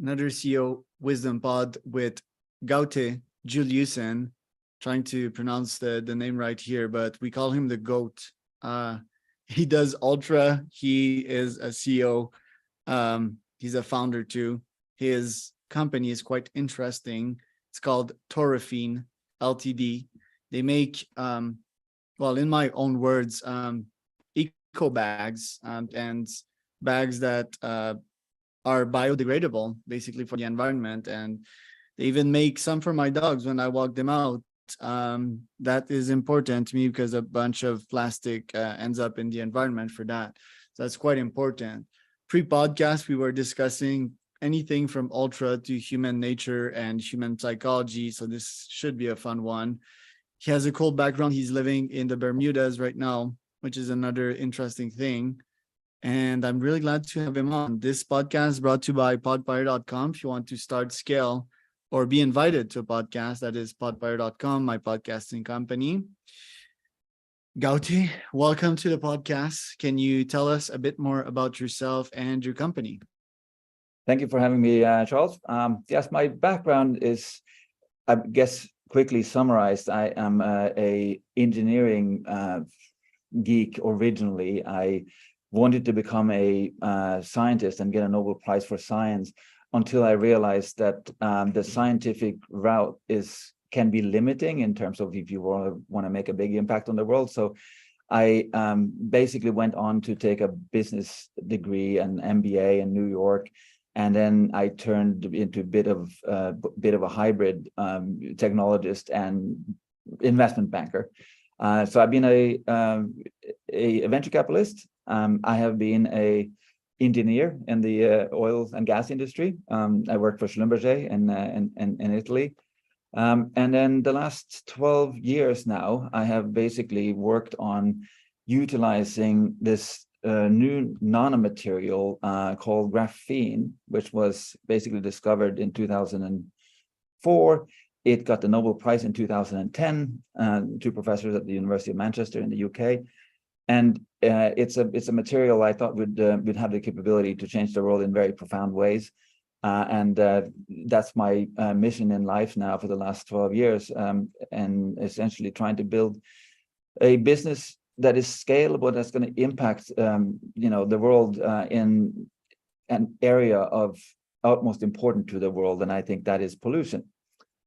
another CEO Wisdom Pod with Gautier Juliussen. Trying to pronounce the name right here, but we call him the GOAT. He does ultra. He is a CEO. He's a founder too. His company is quite interesting. It's called Toraphene Ltd. They make, well, in my own words, eco bags and bags that are biodegradable, basically for the environment. And they even make some for my dogs when I walk them out. That is important to me because a bunch of plastic ends up in the environment for that. So that's quite important. Pre-podcast, we were discussing anything from ultra to human nature and human psychology. So this should be a fun one. He has a cool background. He's living in the Bermudas right now, which is another interesting thing. And I'm really glad to have him on. This podcast is brought to you by podfire.com. If you want to start, scale, or be invited to a podcast, that is podfire.com, my podcasting company. Gaute, welcome to the podcast. Can you tell us a bit more about yourself and your company? Thank you for having me, Charles. Yes, my background is, I guess, quickly summarized. I am a engineering geek originally. I wanted to become a scientist and get a Nobel Prize for science until I realized that the scientific route can be limiting in terms of if you want to make a big impact on the world. So I basically went on to take a business degree, an MBA in New York, and then I turned into a bit of a hybrid technologist and investment banker. So I've been a venture capitalist. I have been a engineer in the oil and gas industry. I worked for Schlumberger in Italy. And then the last 12 years now, I have basically worked on utilizing this new nanomaterial called graphene, which was basically discovered in 2004. It got the Nobel Prize in 2010, two professors at the University of Manchester in the UK. And it's a material I thought would have the capability to change the world in very profound ways. And that's my mission in life now for the last 12 years, and essentially trying to build a business that is scalable, that's going to impact the world in an area of utmost importance to the world. And I think that is pollution,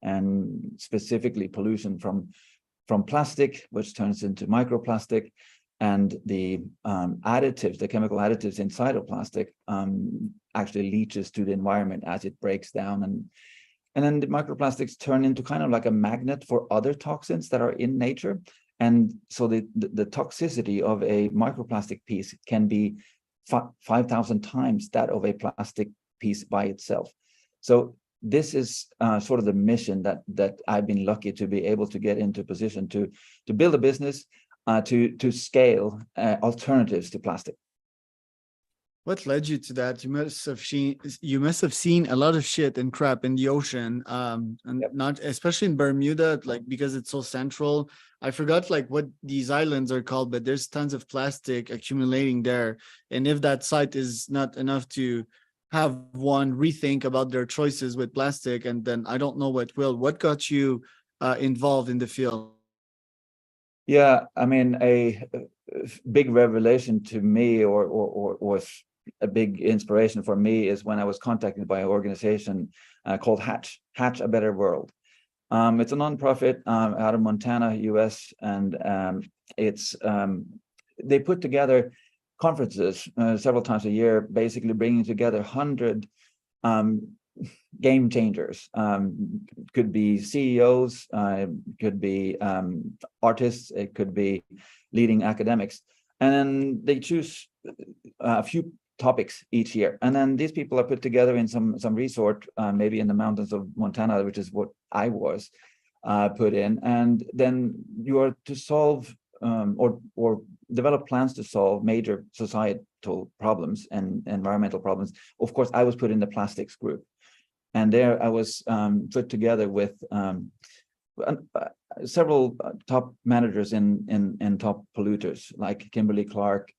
and specifically pollution from plastic, which turns into microplastic, and the additives, the chemical additives inside of plastic actually leaches to the environment as it breaks down. And then the microplastics turn into kind of like a magnet for other toxins that are in nature. And so the toxicity of a microplastic piece can be 5,000 times that of a plastic piece by itself. So this is sort of the mission that I've been lucky to be able to get into a position to build a business to scale alternatives to plastic. What led you to that? You must have seen a lot of shit and crap in the ocean, and Yep. Not especially in Bermuda, like because it's so central. I forgot like what these islands are called, but there's tons of plastic accumulating there. And if that site is not enough to have one rethink about their choices with plastic, and then I don't know what will. What got you involved in the field? Yeah, I mean, a big revelation to me, or was a big inspiration for me, is when I was contacted by an organization called Hatch a Better World. It's a nonprofit out of Montana, US, and they put together conferences several times a year, basically bringing together 100 game changers. Could be CEOs, could be artists, it could be leading academics, and then they choose a few topics each year, and then these people are put together in some resort, maybe in the mountains of Montana, which is what I was put in, and then you are to solve or develop plans to solve major societal problems and environmental problems. Of course, I was put in the plastics group, and there I was put together with several top managers in top polluters like Kimberly Clark,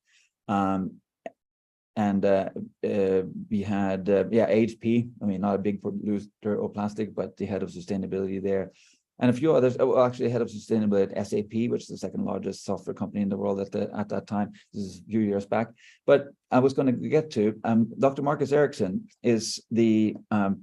and we had HP. I mean, not a big producer of plastic, but the head of sustainability there, and a few others. Well, actually, head of sustainability at SAP, which is the second largest software company in the world at that time. This is a few years back. But I was going to get to Dr. Marcus Ericsson is the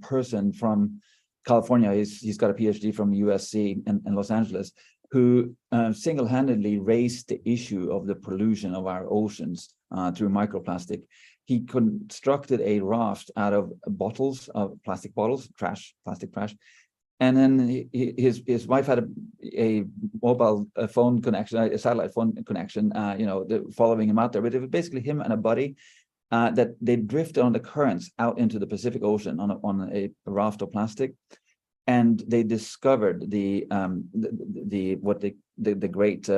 person from California. He's got a PhD from USC in Los Angeles, who single-handedly raised the issue of the pollution of our oceans through microplastic. He constructed a raft out of bottles, of plastic bottles, plastic trash. And then his wife had a mobile phone connection, a satellite phone connection, following him out there. But it was basically him and a buddy that they drifted on the currents out into the Pacific Ocean on a raft of plastic. And they discovered the great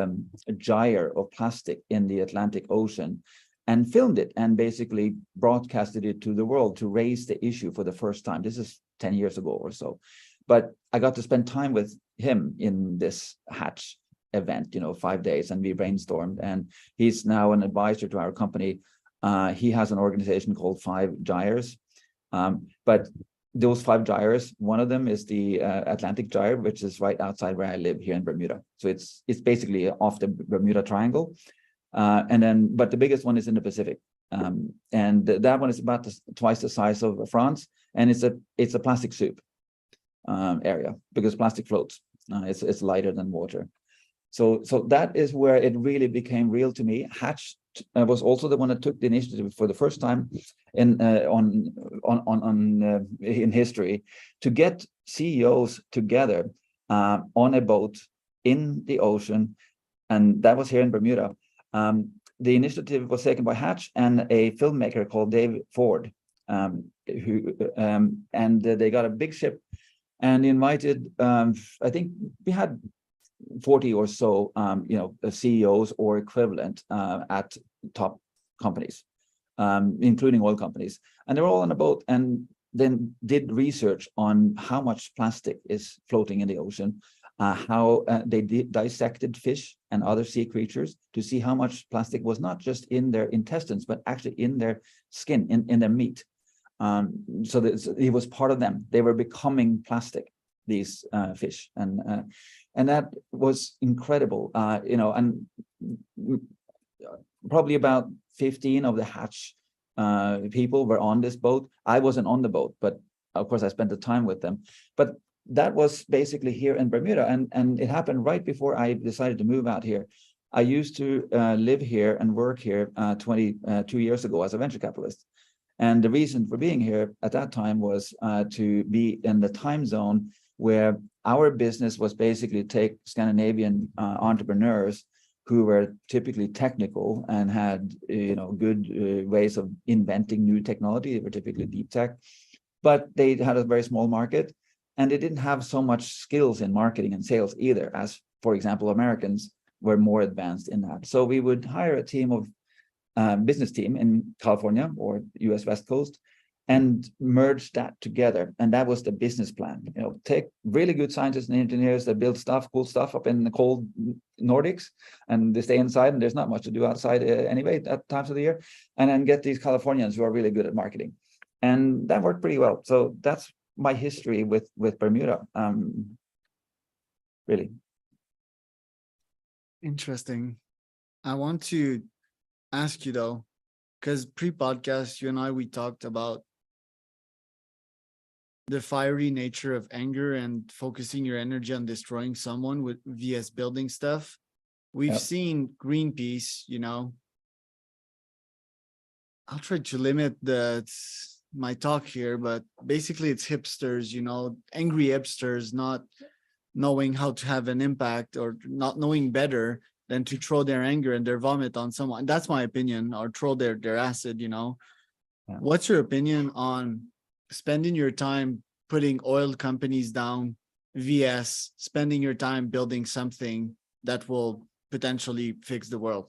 gyre of plastic in the Atlantic Ocean, and filmed it and basically broadcasted it to the world to raise the issue for the first time. This is 10 years ago or so. But I got to spend time with him in this Hatch event, 5 days, and we brainstormed. And he's now an advisor to our company. He has an organization called 5 Gyres. But those 5 gyres, one of them is the Atlantic gyre, which is right outside where I live here in Bermuda. So it's basically off the Bermuda Triangle. But the biggest one is in the Pacific. And that one is about twice the size of France. And it's a plastic soup area, because plastic floats. It's lighter than water. So that is where it really became real to me. Hatch was also the one that took the initiative for the first time in history to get CEOs together on a boat in the ocean, and that was here in Bermuda. The initiative was taken by Hatch and a filmmaker called Dave Ford, and they got a big ship and invited. I think we had 40 or so, CEOs or equivalent at top companies, including oil companies. And they were all on a boat and then did research on how much plastic is floating in the ocean, how they dissected fish and other sea creatures to see how much plastic was not just in their intestines, but actually in their skin, in their meat. So that it was part of them. They were becoming plastic, these fish. And that was incredible, and probably about 15 of the Hatch people were on this boat. I wasn't on the boat, but of course I spent the time with them. But that was basically here in Bermuda, and it happened right before I decided to move out here. I used to live here and work here 22 years ago as a venture capitalist. And the reason for being here at that time was to be in the time zone where our business was basically take Scandinavian entrepreneurs who were typically technical and had good ways of inventing new technology. They were typically deep tech, but they had a very small market, and they didn't have so much skills in marketing and sales either, as, for example, Americans were more advanced in that. So we would hire a team of business team in California or US West Coast and merge that together. And that was the business plan. Take really good scientists and engineers that build cool stuff up in the cold Nordics, and they stay inside and there's not much to do outside anyway at times of the year. And then get these Californians who are really good at marketing. And that worked pretty well. So that's my history with Bermuda, really. Interesting. I want to ask you though, because pre-podcast, you and I, we talked about the fiery nature of anger and focusing your energy on destroying someone with vs building stuff. We've seen Greenpeace, I'll try to limit my talk here, but basically it's hipsters, angry hipsters, not knowing how to have an impact or not knowing better than to throw their anger and their vomit on someone. That's my opinion, or throw their acid, Yeah. What's your opinion on spending your time putting oil companies down vs spending your time building something that will potentially fix the world?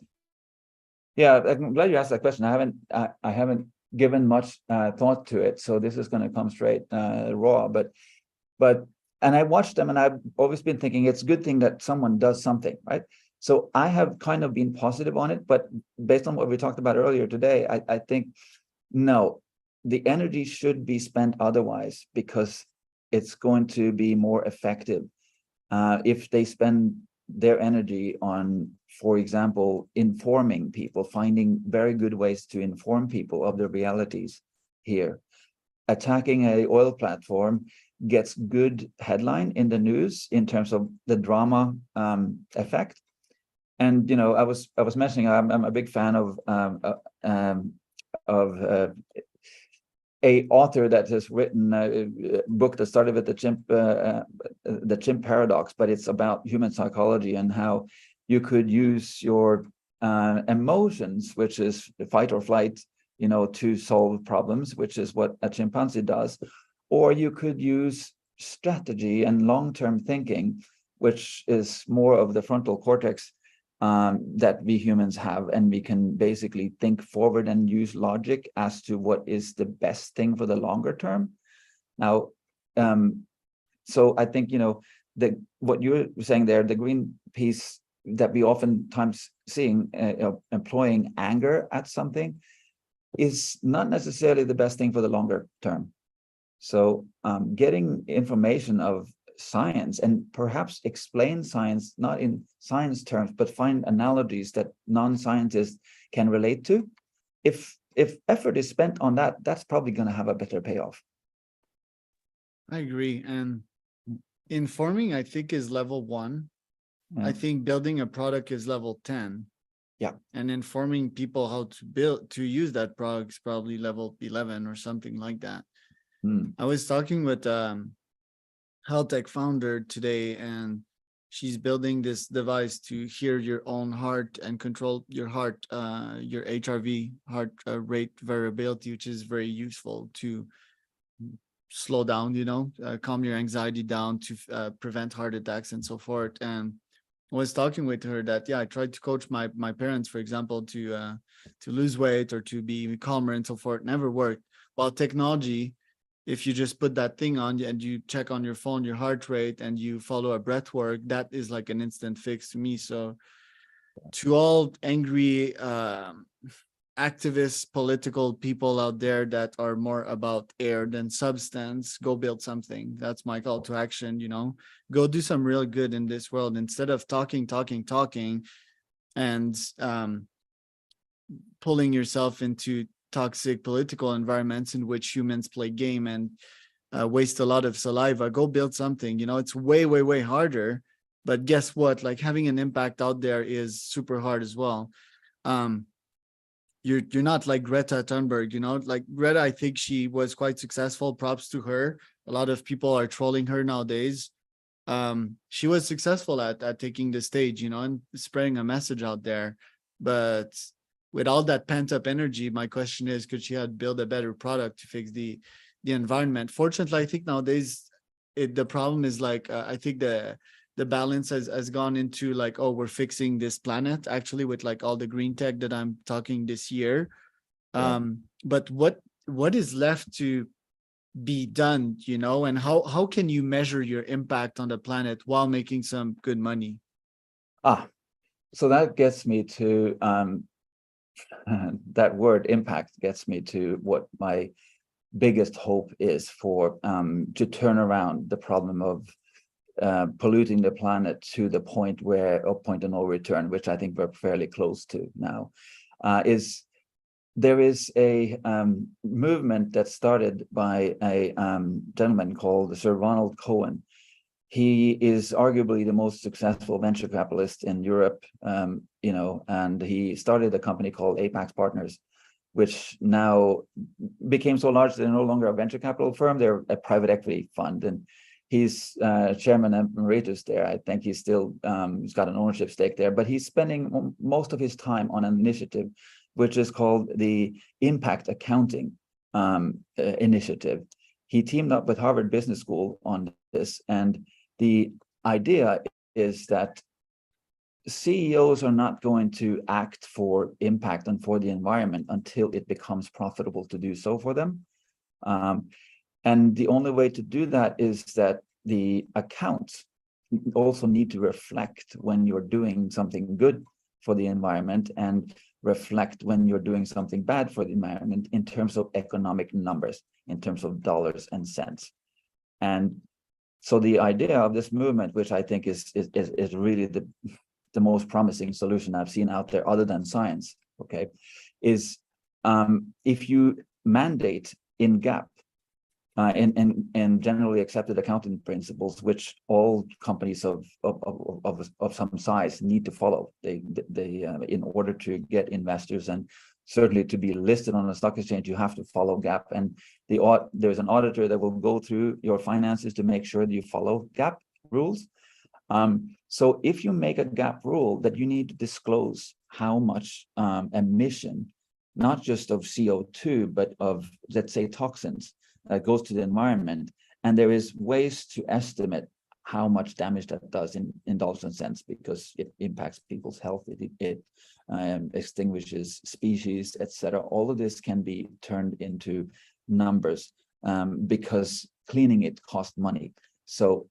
Yeah, I'm glad you asked that question. I haven't given much thought to it, so this is going to come straight raw. But and I watched them, and I've always been thinking it's a good thing that someone does something, right? So I have kind of been positive on it, but based on what we talked about earlier today, I think no, the energy should be spent otherwise, because it's going to be more effective if they spend their energy on, for example, informing people, finding very good ways to inform people of the realities here. Attacking a oil platform gets good headline in the news in terms of the drama effect. And you know, I was mentioning I'm a big fan of a author that has written a book that started with the chimp paradox, but it's about human psychology and how you could use your emotions, which is fight or flight, you know, to solve problems, which is what a chimpanzee does, or you could use strategy and long-term thinking, which is more of the frontal cortex that we humans have, and we can basically think forward and use logic as to what is the best thing for the longer term. Now, so I think, you know, what you're saying there, the green piece that we oftentimes seeing employing anger at something is not necessarily the best thing for the longer term. So getting information of science and perhaps explain science, not in science terms, but find analogies that non-scientists can relate to. If effort is spent on that, that's probably going to have a better payoff. I agree. And informing, I think, is level 1. Yeah. I think building a product is level 10. Yeah. And informing people how to use that product is probably level 11 or something like that. I was talking with health tech founder today, and she's building this device to hear your own heart and control your heart, your HRV, heart rate variability, which is very useful to slow down, you know, calm your anxiety down, to prevent heart attacks and so forth. And I was talking with her that, yeah, I tried to coach my parents, for example, to lose weight or to be calmer and so forth. Never worked. While technology, if you just put that thing on and you check on your phone your heart rate and you follow a breath work, that is like an instant fix to me. So to all angry activists, political people out there that are more about air than substance, go build something. That's my call to action. You know, go do some real good in this world instead of talking and pulling yourself into toxic political environments in which humans play game and waste a lot of saliva. Go build something. You know, it's way harder, but guess what? Like, having an impact out there is super hard as well. You're not like Greta Thunberg, you know, like Greta, I think she was quite successful. Props to her. A lot of people are trolling her nowadays. She was successful at taking the stage, you know, and spreading a message out there. But with all that pent up energy, my question is, could she have built a better product to fix the environment? Fortunately, I think nowadays the problem is like, I think the balance has gone into like, oh, we're fixing this planet, actually, with like all the green tech that I'm talking this year. But what is left to be done, you know, and how can you measure your impact on the planet while making some good money? So that gets me to that word impact gets me to what my biggest hope is for to turn around the problem of polluting the planet to the point a point of no return, which I think we're fairly close to now. Is there is a movement that started by a gentleman called Sir Ronald Cohen. He is arguably the most successful venture capitalist in Europe, you know, and he started a company called Apex Partners, which now became so large they're no longer a venture capital firm, they're a private equity fund. And he's chairman emeritus there. I think he's still, he's got an ownership stake there, but he's spending most of his time on an initiative, which is called the Impact Accounting Initiative. He teamed up with Harvard Business School on this, and the idea is that CEOs are not going to act for impact and for the environment until it becomes profitable to do so for them. And the only way to do that is that the accounts also need to reflect when you're doing something good for the environment and reflect when you're doing something bad for the environment in terms of economic numbers, in terms of dollars and cents. And so the idea of this movement, which I think is really the most promising solution I've seen out there other than science, okay, is if you mandate in GAAP and generally accepted accounting principles, which all companies of some size need to follow. They in order to get investors and certainly to be listed on a stock exchange, you have to follow GAAP. And there's an auditor that will go through your finances to make sure that you follow GAAP rules. So if you make a GAAP rule that you need to disclose how much emission, not just of CO2, but of, let's say, toxins, goes to the environment, and there is ways to estimate how much damage that does in dollars and cents, because it impacts people's health, it extinguishes species, etc. All of this can be turned into numbers because cleaning it costs money. So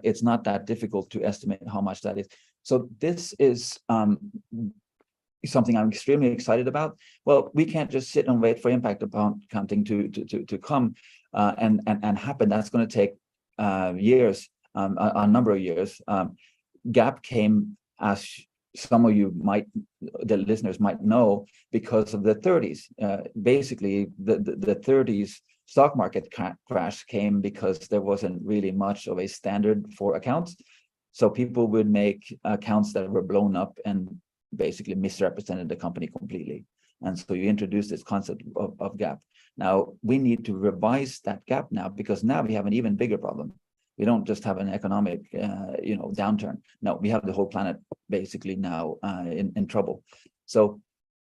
it's not that difficult to estimate how much that is. So this is something I'm extremely excited about. Well, we can't just sit and wait for impact accounting to come and happen. That's going to take years, a number of years. GAAP came, as some of you might, the listeners might know, because of the 30s. Basically, the 30s stock market crash came because there wasn't really much of a standard for accounts. So people would make accounts that were blown up and basically misrepresented the company completely. And so you introduce this concept of GAAP. Now we need to revise that GAAP now, because now we have an even bigger problem. We don't just have an economic downturn. No, we have the whole planet basically now in trouble. So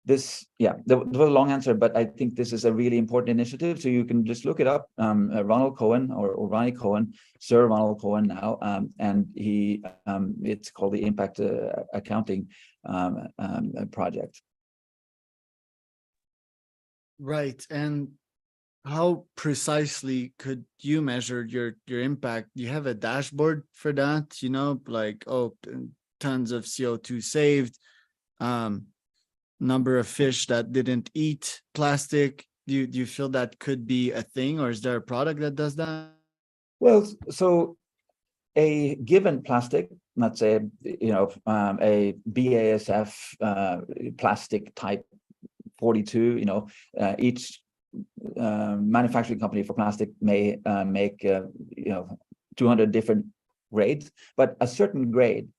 this, yeah, there was a long answer, but I think this is a really important initiative. So you can just look it up, Ronald Cohen or Ronnie Cohen, Sir Ronald Cohen now, and he, it's called the Impact Accounting Project. Right. And how precisely could you measure your impact? Do you have a dashboard for that? Like, oh, tons of CO2 saved, number of fish that didn't eat plastic. Do you feel that could be a thing, or is there a product that does that? Well, so a given plastic, let's say, a BASF plastic type 42, each manufacturing company for plastic may make 200 different grades, but a certain grade,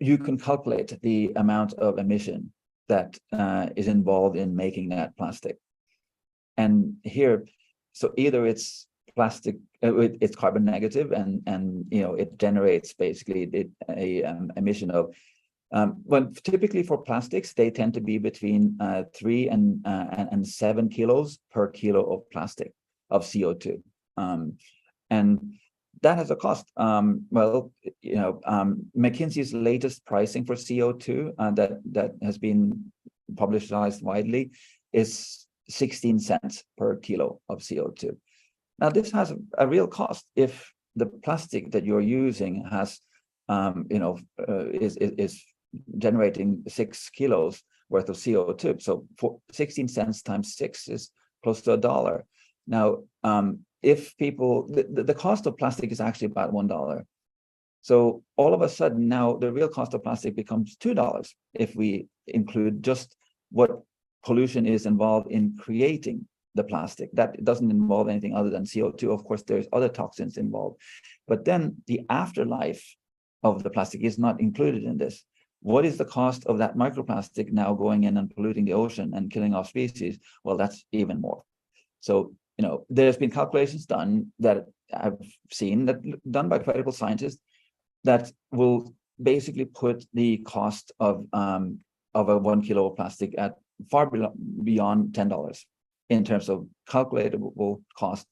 you can calculate the amount of emission that is involved in making that plastic. And here, so either it's plastic, it's carbon negative, and it generates basically a emission of well, typically for plastics, they tend to be between 3 and 7 kilos per kilo of plastic of CO2, and that has a cost. Well, McKinsey's latest pricing for CO2 that has been publicized widely is 16 cents per kilo of CO2. Now, this has a real cost if the plastic that you're using has, is generating 6 kilos worth of CO2. So for 16 cents times 6 is close to $1. Now, if people, the cost of plastic is actually about $1. So all of a sudden now the real cost of plastic becomes $2 if we include just what pollution is involved in creating the plastic. That doesn't involve anything other than CO2. Of course, there's other toxins involved, but then the afterlife of the plastic is not included in this. What is the cost of that microplastic now going in and polluting the ocean and killing off species? Well, that's even more. So, there's been calculations done that I've seen done by credible scientists that will basically put the cost of a 1 kilo of plastic at far beyond $10 in terms of calculatable cost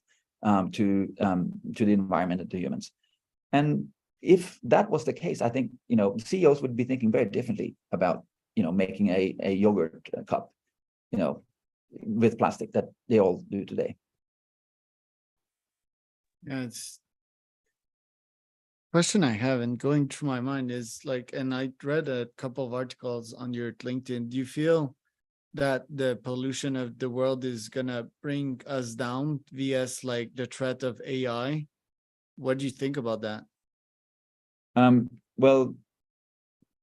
to the environment and to humans. And if that was the case, I think CEOs would be thinking very differently about making a yogurt cup, with plastic that they all do today. Yeah, Question I have and going through my mind is like, and I read a couple of articles on your LinkedIn. Do you feel that the pollution of the world is gonna bring us down vs like the threat of AI? What do you think about that? Well,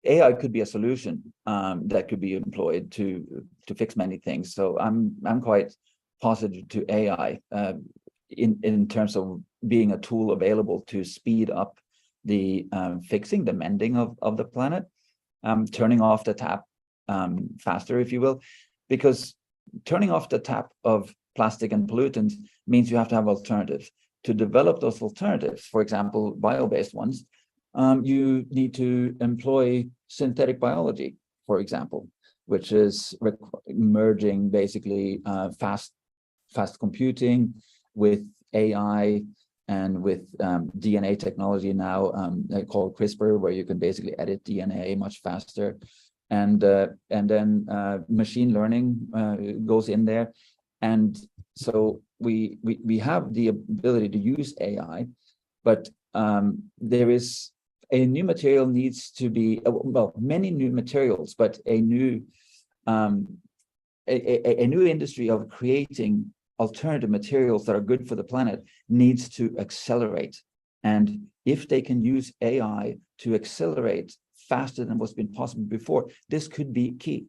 AI could be a solution that could be employed to fix many things. So I'm quite positive to AI in terms of being a tool available to speed up the fixing, the mending of the planet, turning off the tap faster, if you will, because turning off the tap of plastic and pollutants means you have to have alternatives. To develop those alternatives, for example, bio-based ones, you need to employ synthetic biology, for example, which is merging basically fast computing with AI and with DNA technology now called CRISPR, where you can basically edit DNA much faster. And then machine learning goes in there. And so we have the ability to use AI, but there is a new material needs to be, well, many new materials, but a new industry of creating alternative materials that are good for the planet needs to accelerate. And if they can use AI to accelerate faster than what's been possible before, this could be key.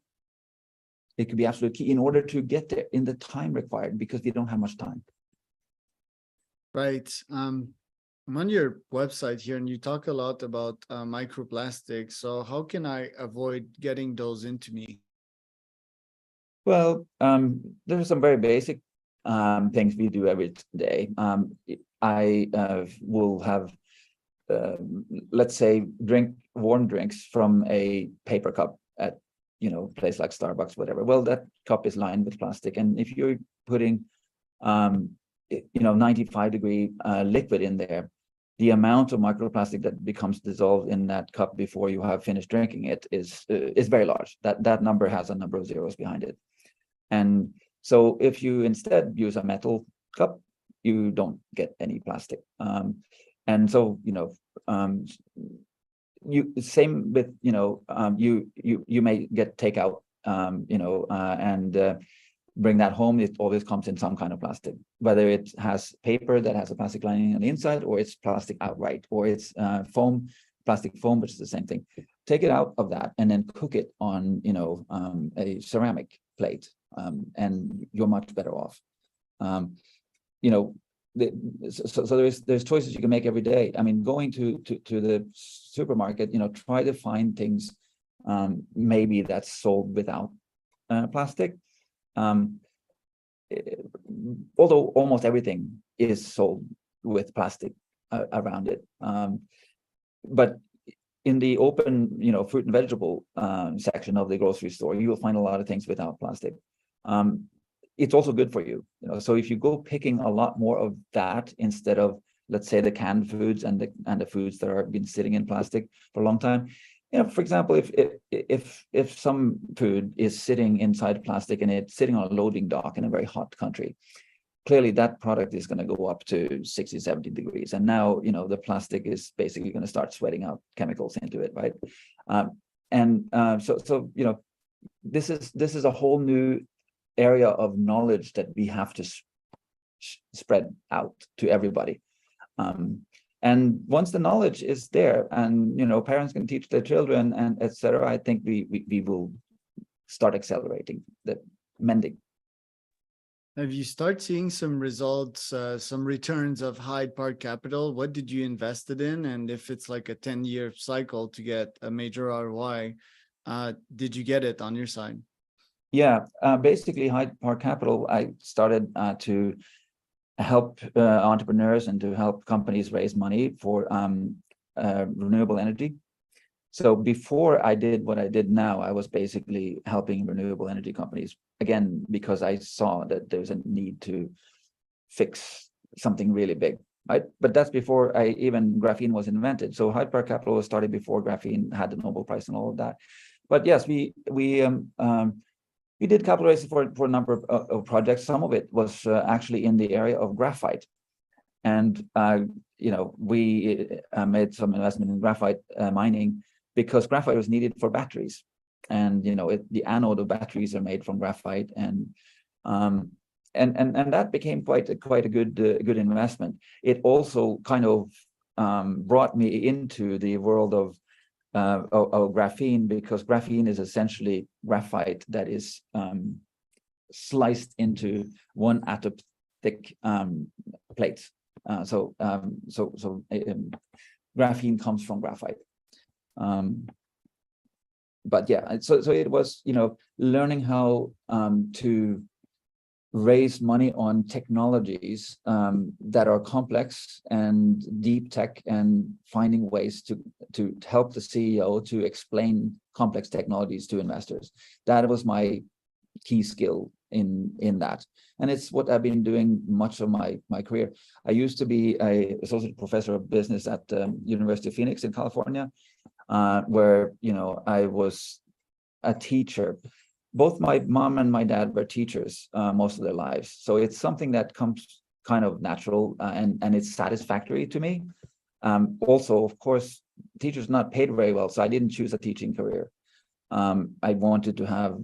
It could be absolutely key in order to get there in the time required, because we don't have much time. Right. I'm on your website here and you talk a lot about microplastics. So how can I avoid getting those into me? Well, there are some very basic things we do every day. I will have, let's say, drink warm drinks from a paper cup at, place like Starbucks, whatever. Well, that cup is lined with plastic, and if you're putting 95-degree liquid in there, the amount of microplastic that becomes dissolved in that cup before you have finished drinking it is very large. That number has a number of zeros behind it. And so if you instead use a metal cup, you don't get any plastic. And so, same with, you may get takeout, and bring that home. It always comes in some kind of plastic, whether it has paper that has a plastic lining on the inside, or it's plastic outright, or it's plastic foam, which is the same thing. Take it out of that and then cook it on, a ceramic plate, and you're much better off. So there's choices you can make every day. I mean, going to the supermarket, try to find things maybe that's sold without plastic. Although almost everything is sold with plastic around it. But in the open, fruit and vegetable section of the grocery store, you will find a lot of things without plastic. It's also good for you, so if you go picking a lot more of that instead of, let's say, the canned foods and the foods that are been sitting in plastic for a long time. For example, if some food is sitting inside plastic and it's sitting on a loading dock in a very hot country, clearly that product is going to go up to 60, 70 degrees. And now, the plastic is basically going to start sweating out chemicals into it, right? So this is a whole new area of knowledge that we have to spread out to everybody. And once the knowledge is there, and parents can teach their children, and etc., I think we will start accelerating the mending. Have you start seeing some results, some returns of Hyde Park Capital? What did you invested in? And if it's like a 10-year cycle to get a major ROI, did you get it on your side? Yeah, basically Hyde Park Capital, I started to help entrepreneurs and to help companies raise money for renewable energy. So before I did what I did now, I was basically helping renewable energy companies, again, because I saw that there's a need to fix something really big, right? But that's before even graphene was invented. So Hyde Park Capital was started before graphene had the Nobel Prize and all of that. But yes, we did capital raising for a number of projects. Some of it was actually in the area of graphite. And we made some investment in graphite mining because graphite was needed for batteries, and the anode of batteries are made from graphite, and that became quite a good investment. It also kind of brought me into the world of graphene, because graphene is essentially graphite that is sliced into one atom thick plates. So graphene comes from graphite. But yeah, so it was learning how to raise money on technologies that are complex and deep tech, and finding ways to help the CEO to explain complex technologies to investors. That was my key skill in that, and it's what I've been doing much of my career. I used to be an associate professor of business at University of Phoenix in California, where I was a teacher. Both my mom and my dad were teachers most of their lives, so it's something that comes kind of natural, and it's satisfactory to me. Also, of course, teachers not paid very well, so I didn't choose a teaching career. I wanted to have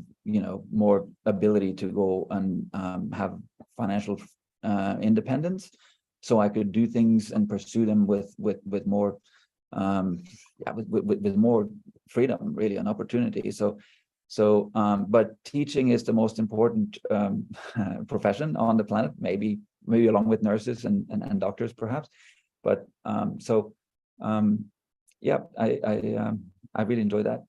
more ability to go and have financial independence, so I could do things and pursue them with more with more freedom, really, and opportunity. So but teaching is the most important profession on the planet, maybe along with nurses and doctors perhaps, but yeah, I really enjoy that.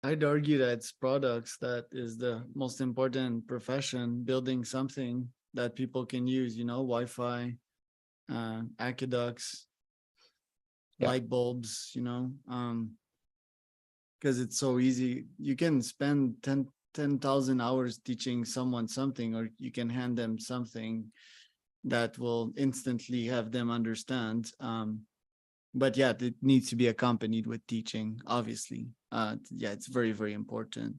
I'd argue that it's products that is the most important profession, building something that people can use, Wi-Fi, aqueducts, light bulbs, because it's so easy. You can spend 10,000 hours teaching someone something, or you can hand them something that will instantly have them understand. But yeah, it needs to be accompanied with teaching, obviously. Yeah, it's very, very important.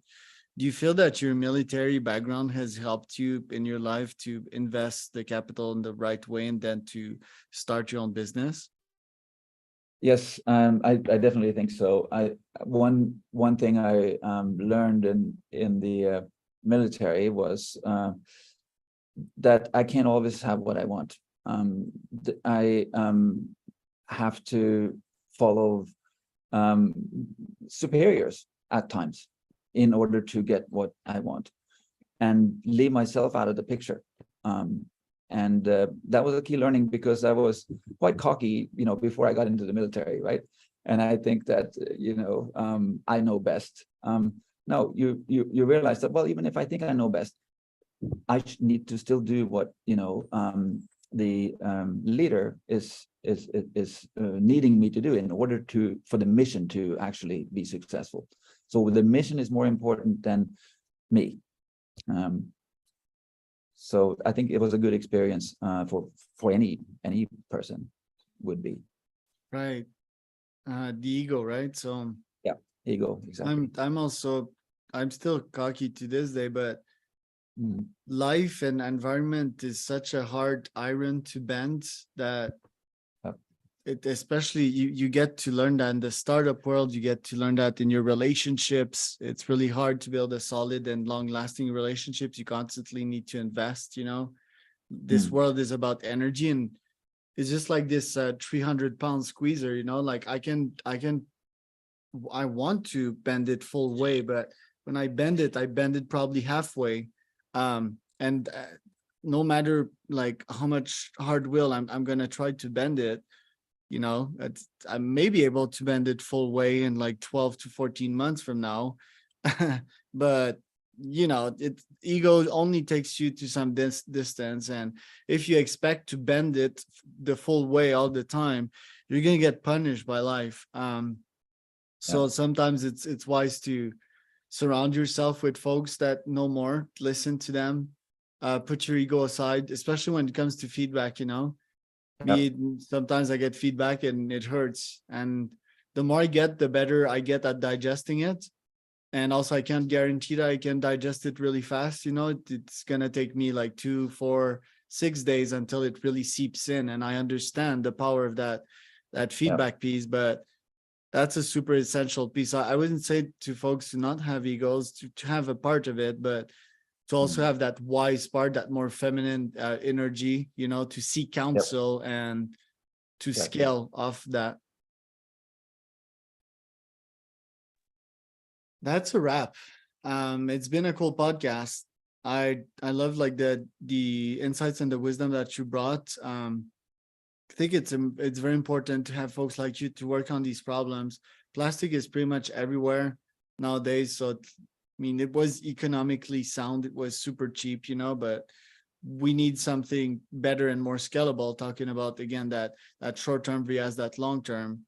Do you feel that your military background has helped you in your life to invest the capital in the right way and then to start your own business? Yes, I definitely think so. One thing I learned in the military was that I can't always have what I want. I have to follow superiors at times in order to get what I want, and leave myself out of the picture. And that was a key learning, because I was quite cocky, before I got into the military, right? And I think that I know best. No, you realize that, well, even if I think I know best, I need to still do what the leader is needing me to do in order for the mission to actually be successful. So the mission is more important than me. So I think it was a good experience for any person would be. Right. The ego, right? So yeah, ego, exactly. I'm still cocky to this day, but life and environment is such a hard iron to bend that especially you get to learn that in the startup world. You get to learn that in your relationships. It's really hard to build a solid and long-lasting relationships. You constantly need to invest. This world is about energy, and it's just like this 300-pound squeezer. Like I want to bend it full way, but when I bend it probably halfway. And no matter like how much hard will I'm gonna try to bend it. I may be able to bend it full way in like 12 to 14 months from now. But ego only takes you to some distance, and if you expect to bend it the full way all the time, you're gonna get punished by life. So sometimes it's wise to surround yourself with folks that know more, listen to them, put your ego aside, especially when it comes to feedback. Sometimes I get feedback and it hurts, and the more I get, the better I get at digesting it. And also, I can't guarantee that I can digest it really fast. It's gonna take me like 2, 4, 6 days until it really seeps in. And I understand the power of that feedback piece, but that's a super essential piece. I wouldn't say to folks to not have egos, to have a part of it, but to also have that wise part, that more feminine energy, to seek counsel and to scale off that. That's a wrap. It's been a cool podcast. I love like the insights and the wisdom that you brought. I think it's very important to have folks like you to work on these problems. Plastic is pretty much everywhere nowadays. So, it was economically sound. It was super cheap, but we need something better and more scalable, talking about, again, that short-term vs that long-term.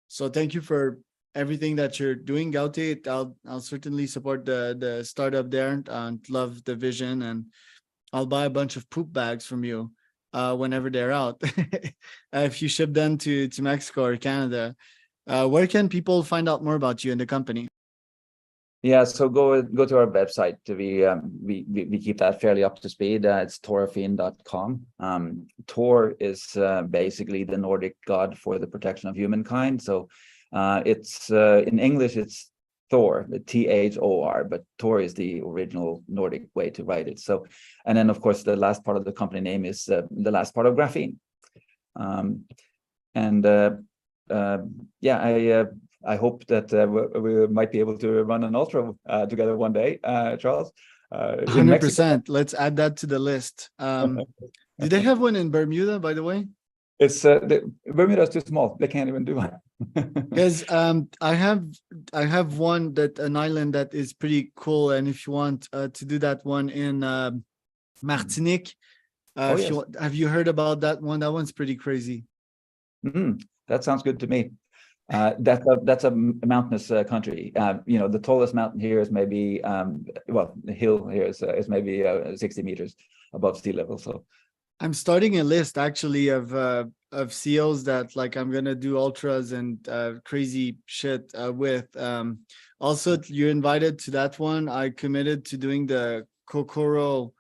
So thank you for everything that you're doing, Gaute. I'll certainly support the startup there and love the vision, and I'll buy a bunch of poop bags from you whenever they're out. If you ship them to Mexico or Canada. Where can people find out more about you and the company? Yeah, so go to our website. We keep that fairly up to speed. It's toraphene.com. Thor is basically the Nordic god for the protection of humankind. So it's in English it's Thor, the Thor, but Thor is the original Nordic way to write it. So, and then of course the last part of the company name is the last part of graphene. I hope that we might be able to run an ultra together one day, Charles. 100%. Let's add that to the list. Do they have one in Bermuda, by the way? It's Bermuda is too small. They can't even do one. Because I have one an island that is pretty cool, and if you want to do that one in Martinique, have you heard about that one? That one's pretty crazy. That sounds good to me. That's a mountainous country. The tallest mountain here is maybe the hill here is maybe 60 meters above sea level. So I'm starting a list actually of CEOs that like I'm gonna do ultras and crazy shit with. Also, you're invited to that one. I committed to doing the Kokoro.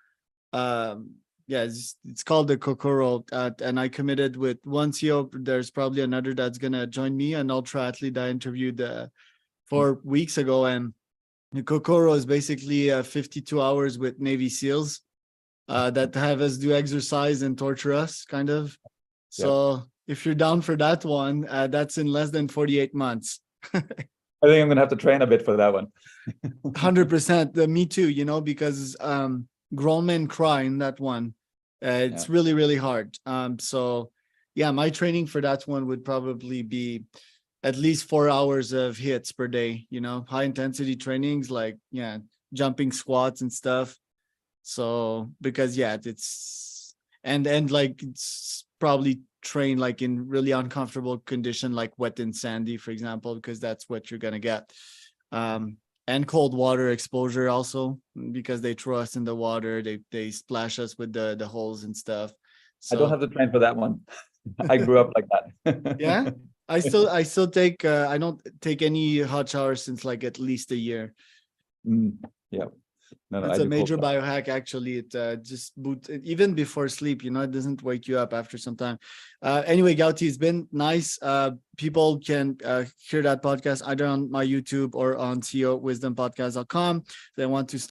It's called the Kokoro, and I committed with one CEO. There's probably another that's gonna join me, an ultra athlete I interviewed 4 weeks ago, and the Kokoro is basically 52 hours with Navy SEALs that have us do exercise and torture us, kind of. So if you're down for that one, that's in less than 48 months. I think I'm gonna have to train a bit for that one. 100%. Me too. Because grown men cry in that one. It's really, really hard. So yeah, my training for that one would probably be at least 4 hours of hits per day, high intensity trainings, like, jumping squats and stuff. So, because it's probably train like in really uncomfortable condition, like wet and sandy, for example, because that's what you're going to get. And cold water exposure also, because they throw us in the water, they splash us with the holes and stuff. So I don't have to train for that one. I grew up like that. Yeah, I still take I don't take any hot showers since like at least a year. Yeah. No, It's a major biohack, actually. It just boots even before sleep, it doesn't wake you up after some time. Anyway, Gaute, it's been nice. People can hear that podcast either on my YouTube or on ceowisdompodcast.com. They want to